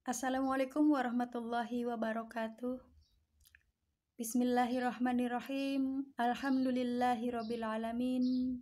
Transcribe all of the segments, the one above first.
Assalamualaikum warahmatullahi wabarakatuh. Bismillahirrahmanirrahim. Alhamdulillahirabbil alamin.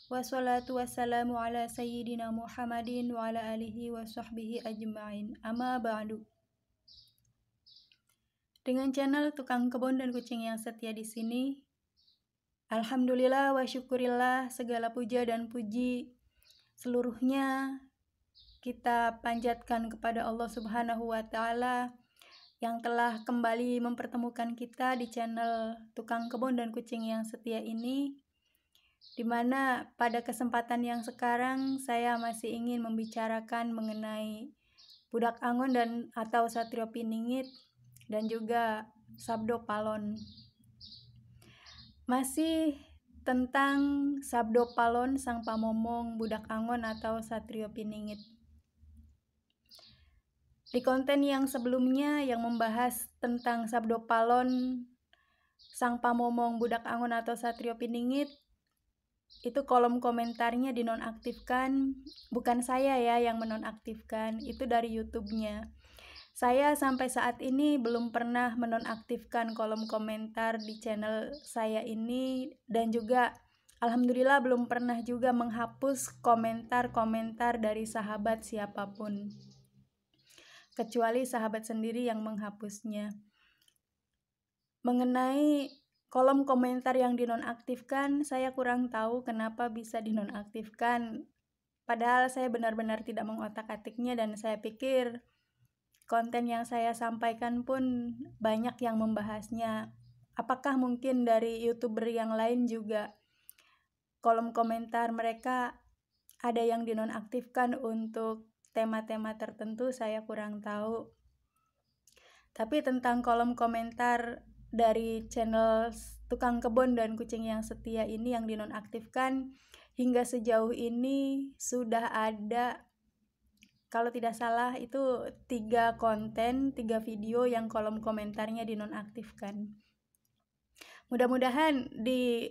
Wassalatu wassalamu ala sayyidina Muhammadin wa ala alihi wa sahbihi ajma'in. Amma ba'du. Dengan channel Tukang Kebun dan Kucing yang setia di sini, alhamdulillah wa syukurillah, segala puja dan puji seluruhnya kita panjatkan kepada Allah Subhanahu wa taala yang telah kembali mempertemukan kita di channel Tukang Kebun dan Kucing yang setia ini, di mana pada kesempatan yang sekarang saya masih ingin membicarakan mengenai budak angon dan atau satrio piningit dan juga sabdo palon. Masih tentang sabdo palon sang pamomong budak angon atau satrio piningit. Di konten yang sebelumnya yang membahas tentang sabdo palon sang pamomong budak angon atau satrio piningit, itu kolom komentarnya dinonaktifkan. Bukan saya ya yang menonaktifkan, itu dari YouTube-nya. Saya sampai saat ini belum pernah menonaktifkan kolom komentar di channel saya ini, dan juga alhamdulillah belum pernah juga menghapus komentar-komentar dari sahabat siapapun, kecuali sahabat sendiri yang menghapusnya. Mengenai kolom komentar yang dinonaktifkan, saya kurang tahu kenapa bisa dinonaktifkan. Padahal saya benar-benar tidak mengotak-atiknya, dan saya pikir konten yang saya sampaikan pun banyak yang membahasnya. Apakah mungkin dari YouTuber yang lain juga kolom komentar mereka ada yang dinonaktifkan untuk tema-tema tertentu? Saya kurang tahu. Tapi tentang kolom komentar dari channel Tukang Kebun dan Kucing yang setia ini yang dinonaktifkan, hingga sejauh ini sudah ada, kalau tidak salah itu 3 video yang kolom komentarnya dinonaktifkan. Mudah-mudahan di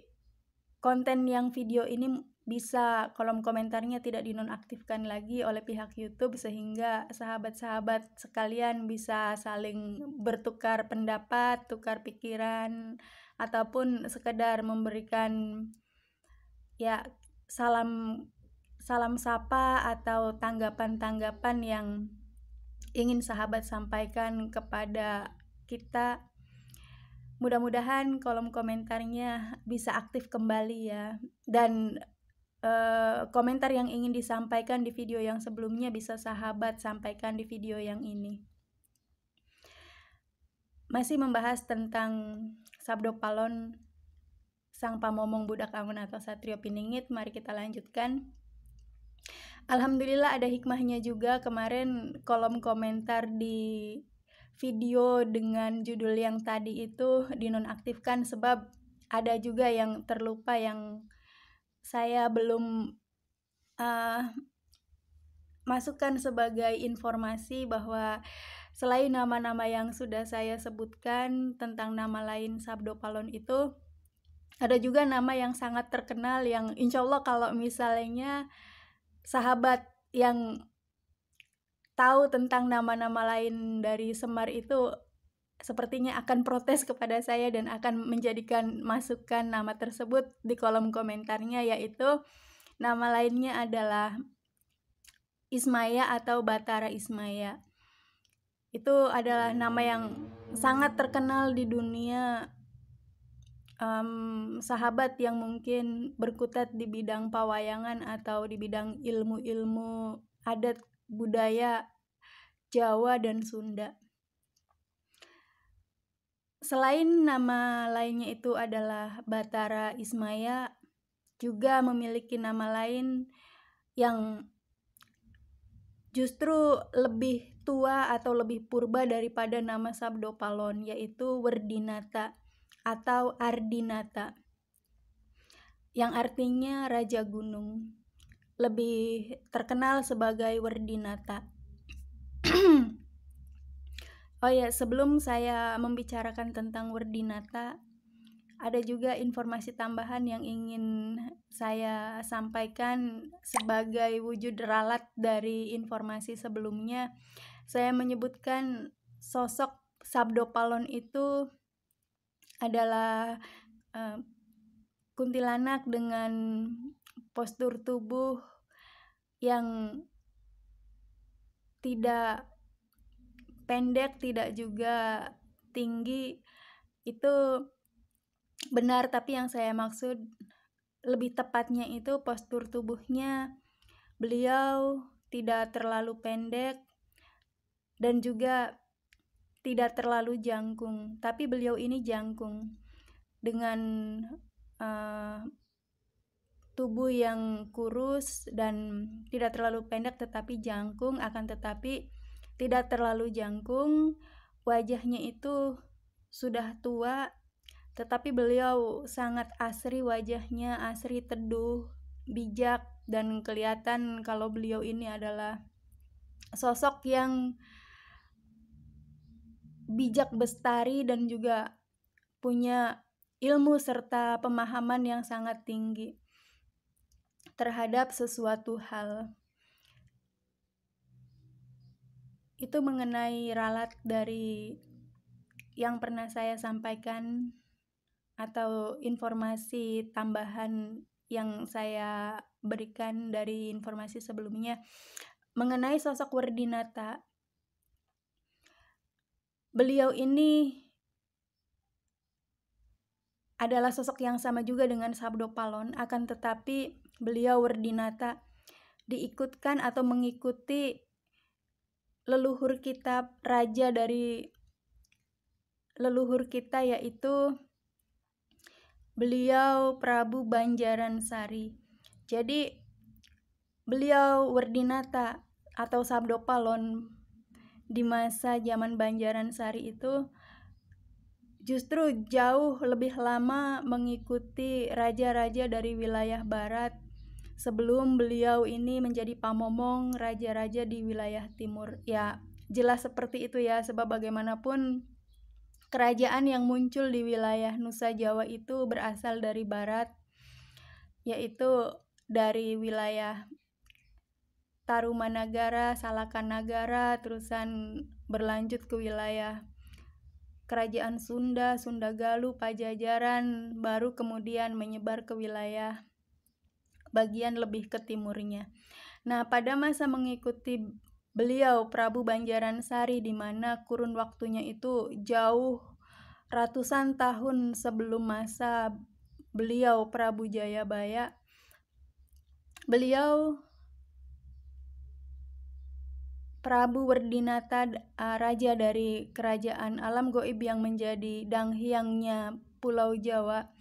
konten yang video ini bisa kolom komentarnya tidak dinonaktifkan lagi oleh pihak YouTube, sehingga sahabat-sahabat sekalian bisa saling bertukar pendapat, tukar pikiran, ataupun sekedar memberikan ya salam sapa atau tanggapan-tanggapan yang ingin sahabat sampaikan kepada kita. Mudah-mudahan kolom komentarnya bisa aktif kembali ya, dan komentar yang ingin disampaikan di video yang sebelumnya bisa sahabat sampaikan di video yang ini. Masih membahas tentang sabdo palon sang pamomong budak angon atau satrio piningit, mari kita lanjutkan. Alhamdulillah ada hikmahnya juga. Kemarin kolom komentar di video dengan judul yang tadi itu dinonaktifkan sebab ada juga yang terlupa, yang saya belum masukkan sebagai informasi bahwa selain nama-nama yang sudah saya sebutkan tentang nama lain sabdo palon itu, ada juga nama yang sangat terkenal yang insya Allah kalau misalnya sahabat yang tahu tentang nama-nama lain dari Semar itu sepertinya akan protes kepada saya dan akan menjadikan masukan nama tersebut di kolom komentarnya, yaitu nama lainnya adalah Ismaya atau Batara Ismaya. Itu adalah nama yang sangat terkenal di dunia sahabat yang mungkin berkutat di bidang pawayangan atau di bidang ilmu-ilmu adat budaya Jawa dan Sunda. Selain nama lainnya itu adalah Batara Ismaya, juga memiliki nama lain yang justru lebih tua atau lebih purba daripada nama sabdo palon, yaitu Werdinata atau Ardinata, yang artinya Raja Gunung. Lebih terkenal sebagai Werdinata. Oh ya, sebelum saya membicarakan tentang Werdinata, ada juga informasi tambahan yang ingin saya sampaikan sebagai wujud ralat dari informasi sebelumnya. Saya menyebutkan sosok Sabdo Palon itu adalah kuntilanak dengan postur tubuh yang tidak pendek, tidak juga tinggi. Itu benar, tapi yang saya maksud lebih tepatnya itu postur tubuhnya beliau tidak terlalu pendek dan juga tidak terlalu jangkung, tapi beliau ini jangkung dengan tubuh yang kurus dan tidak terlalu pendek tetapi jangkung, akan tetapi tidak terlalu jangkung. Wajahnya itu sudah tua, tetapi beliau sangat asri, wajahnya asri, teduh, bijak, dan kelihatan kalau beliau ini adalah sosok yang bijak bestari dan juga punya ilmu serta pemahaman yang sangat tinggi terhadap sesuatu hal. Itu mengenai ralat dari yang pernah saya sampaikan atau informasi tambahan yang saya berikan dari informasi sebelumnya mengenai sosok Werdinata. Beliau ini adalah sosok yang sama juga dengan Sabdo Palon, akan tetapi beliau Werdinata diikutkan atau mengikuti leluhur kita, raja dari leluhur kita, yaitu beliau Prabu Banjaransari. Jadi beliau Werdinata atau Sabdo Palon di masa zaman Banjaransari itu justru jauh lebih lama mengikuti raja-raja dari wilayah barat sebelum beliau ini menjadi pamomong raja-raja di wilayah timur. Ya, jelas seperti itu ya, sebab bagaimanapun kerajaan yang muncul di wilayah Nusa Jawa itu berasal dari barat, yaitu dari wilayah Tarumanagara, Salakanagara, terusan berlanjut ke wilayah Kerajaan Sunda, Sundagalu, Pajajaran, baru kemudian menyebar ke wilayah bagian lebih ke timurnya. Nah, pada masa mengikuti beliau Prabu Banjaransari, di mana kurun waktunya itu jauh ratusan tahun sebelum masa beliau Prabu Jayabaya, beliau Prabu Werdinata, raja dari kerajaan alam goib yang menjadi danghyangnya Pulau Jawa,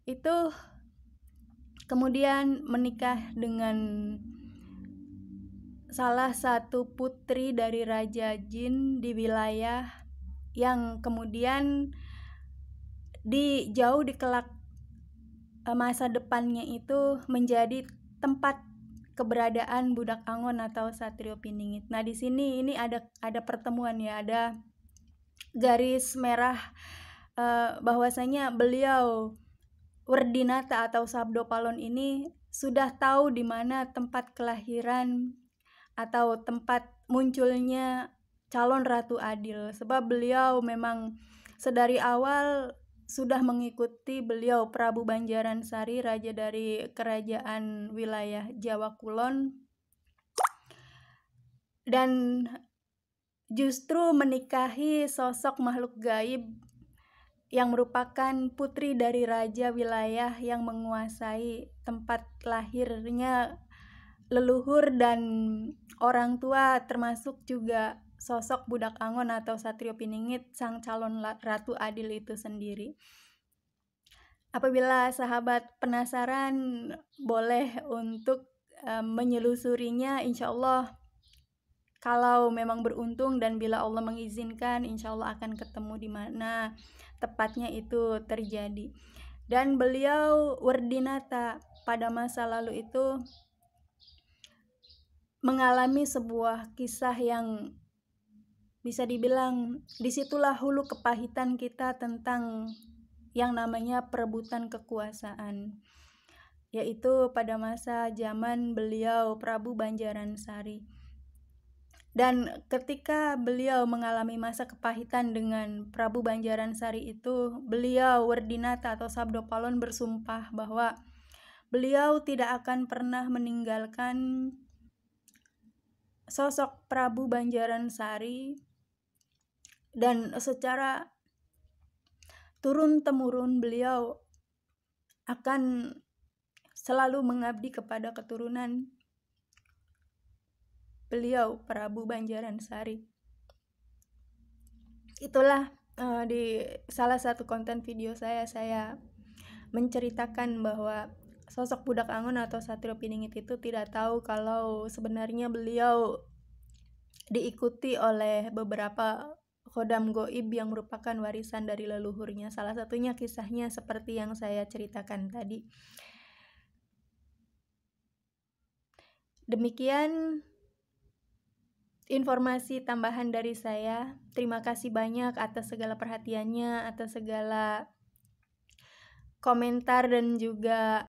itu kemudian menikah dengan salah satu putri dari Raja Jin di wilayah yang kemudian jauh di kelak masa depannya itu menjadi tempat keberadaan Budak Angon atau Satrio Piningit. Nah, di sini ini ada pertemuan ya, ada garis merah bahwasanya beliau Werdinata atau Sabdo Palon ini sudah tahu di mana tempat kelahiran atau tempat munculnya calon Ratu Adil, sebab beliau memang sedari awal sudah mengikuti beliau Prabu Banjaransari, raja dari kerajaan wilayah Jawa Kulon, dan justru menikahi sosok makhluk gaib yang merupakan putri dari raja wilayah yang menguasai tempat lahirnya leluhur dan orang tua, termasuk juga sosok Budak Angon atau Satrio Piningit, sang calon Ratu Adil itu sendiri. Apabila sahabat penasaran, boleh untuk menyelusurinya. Insya Allah kalau memang beruntung dan bila Allah mengizinkan, insya Allah akan ketemu di mana tepatnya itu terjadi. Dan beliau Werdinata pada masa lalu itu mengalami sebuah kisah yang bisa dibilang disitulah hulu kepahitan kita tentang yang namanya perebutan kekuasaan, yaitu pada masa zaman beliau Prabu Banjaransari. Dan ketika beliau mengalami masa kepahitan dengan Prabu Banjaransari itu, beliau Werdinata atau Sabdopalon bersumpah bahwa beliau tidak akan pernah meninggalkan sosok Prabu Banjaransari, dan secara turun-temurun beliau akan selalu mengabdi kepada keturunan beliau Prabu Banjaransari. Itulah di salah satu konten video saya menceritakan bahwa sosok Budak Angon atau Satrio Piningit itu tidak tahu kalau sebenarnya beliau diikuti oleh beberapa khodam goib yang merupakan warisan dari leluhurnya. Salah satunya kisahnya seperti yang saya ceritakan tadi. Demikian informasi tambahan dari saya. Terima kasih banyak atas segala perhatiannya, atas segala komentar dan juga